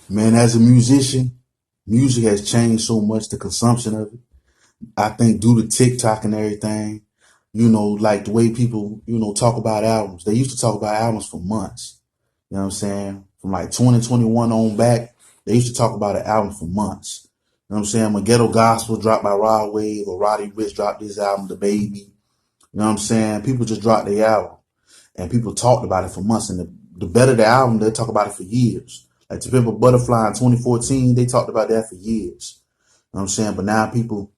Man, as a musician, music has changed so much, the consumption of it. I think due to TikTok and everything, like the way people, talk about albums. They used to talk about albums for months. You know what I'm saying? From like 2021 on back, they used to talk about an album for months. You know what I'm saying? When Ghetto Gospel dropped by Rod Wave or Roddy Ricch dropped his album, The Baby. You know what I'm saying? People just dropped their album and people talked about it for months. And the better the album, they talk about it for years. Like To Pimp a Butterfly in 2014, they talked about that for years. You know what I'm saying? But now people,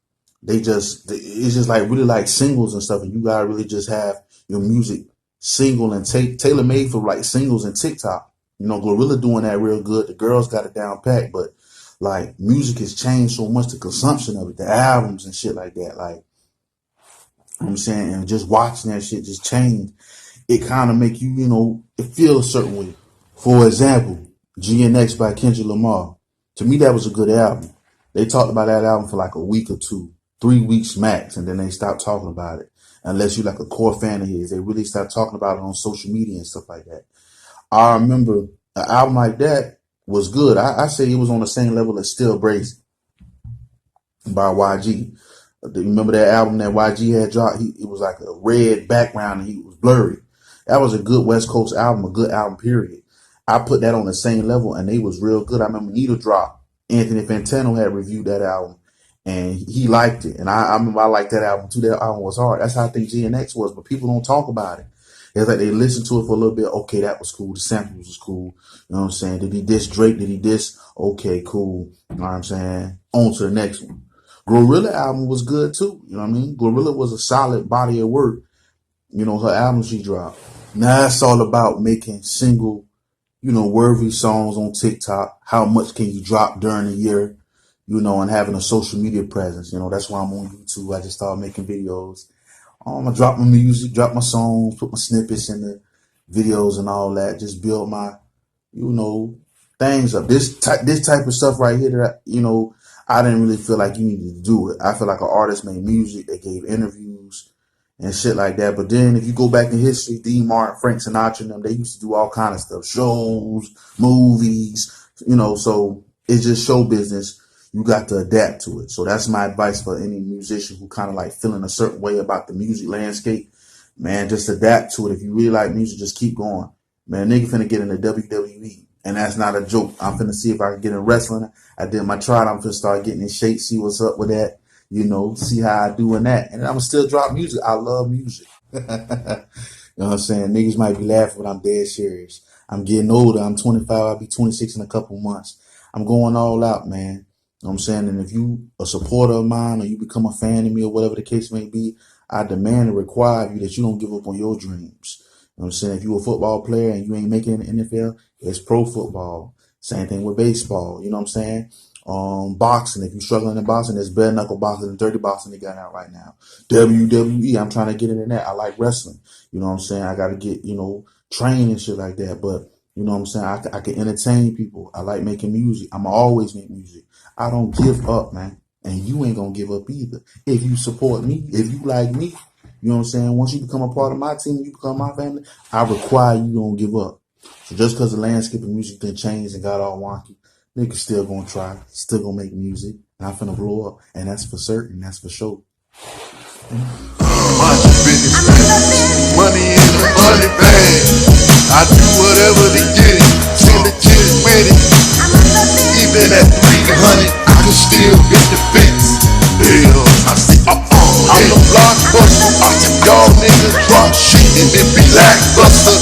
it's just like really like singles and stuff. And you gotta really just have your music single and tailor made for like singles and TikTok. Glorilla doing that real good. The girls got it down pat, but like music has changed so much, the consumption of it, the albums and shit like that. Like, you know what I'm saying, and just watching that shit just change, it kind of make you, it feel a certain way. For example, GNX by Kendrick Lamar. To me, that was a good album. They talked about that album for like a week or two, 3 weeks max, and then they stopped talking about it. Unless you're like a core fan of his, they really stopped talking about it on social media and stuff like that. I remember an album like that was good. I say it was on the same level as Still Brazen by YG. Remember that album that YG had dropped? It was like a red background and he was blurry. That was a good West Coast album, a good album, period. I put that on the same level and they was real good. I remember Needle Drop. Anthony Fantano had reviewed that album and he liked it. And I remember I liked that album too. That album was hard. That's how I think GNX was, but people don't talk about it. It's like they listen to it for a little bit. Okay, that was cool. The samples was cool. You know what I'm saying? Did he diss Drake? Did he diss? Okay, cool. You know what I'm saying? On to the next one. Glorilla album was good too. You know what I mean? Glorilla was a solid body of work. Her album she dropped. Now it's all about making single, worthy songs on TikTok. How much can you drop during the year? And having a social media presence. That's why I'm on YouTube. I just started making videos. I drop my music, drop my songs, put my snippets in the videos and all that. Just build my, things up. This type of stuff right here that, I didn't really feel like you needed to do it. I feel like an artist made music. They gave interviews and shit like that. But then if you go back in history, Dean Martin, Frank Sinatra and them, they used to do all kind of stuff. Shows, movies, so it's just show business. You got to adapt to it. So that's my advice for any musician who kind of like feeling a certain way about the music landscape. Man, just adapt to it. If you really like music, just keep going. Man, nigga finna get in the WWE. And that's not a joke. I'm finna see if I can get in wrestling. I did my trial. I'm finna start getting in shape, see what's up with that. See how I do in that. And I'm gonna still drop music. I love music. You know what I'm saying? Niggas might be laughing, but I'm dead serious. I'm getting older. I'm 25. I'll be 26 in a couple months. I'm going all out, man. You know what I'm saying? And if you a supporter of mine or you become a fan of me or whatever the case may be, I demand and require of you that you don't give up on your dreams. You know what I'm saying? If you a football player and you ain't making it in the NFL, it's pro football. Same thing with baseball. You know what I'm saying? Boxing. If you're struggling in boxing, there's bare knuckle boxing and dirty boxing they got out right now. WWE. I'm trying to get into that. I like wrestling. You know what I'm saying? I got to get, train and shit like that. But you know what I'm saying? I can entertain people. I like making music. I'ma always make music. I don't give up, man. And you ain't gonna give up either. If you support me, if you like me, you know what I'm saying? Once you become a part of my team, you become my family, I require you don't give up. So just because the landscape of music done changed and got all wonky, niggas still gonna try, still gonna make music, and I'm finna blow up. And that's for certain, that's for sure. Mind your business, money in the money bag. I do whatever to get it, send the kids with it. Even at 300, I can still hit the fence. Hell, I see, I'm the blockbuster. I see y'all niggas drop shit and it be lackluster.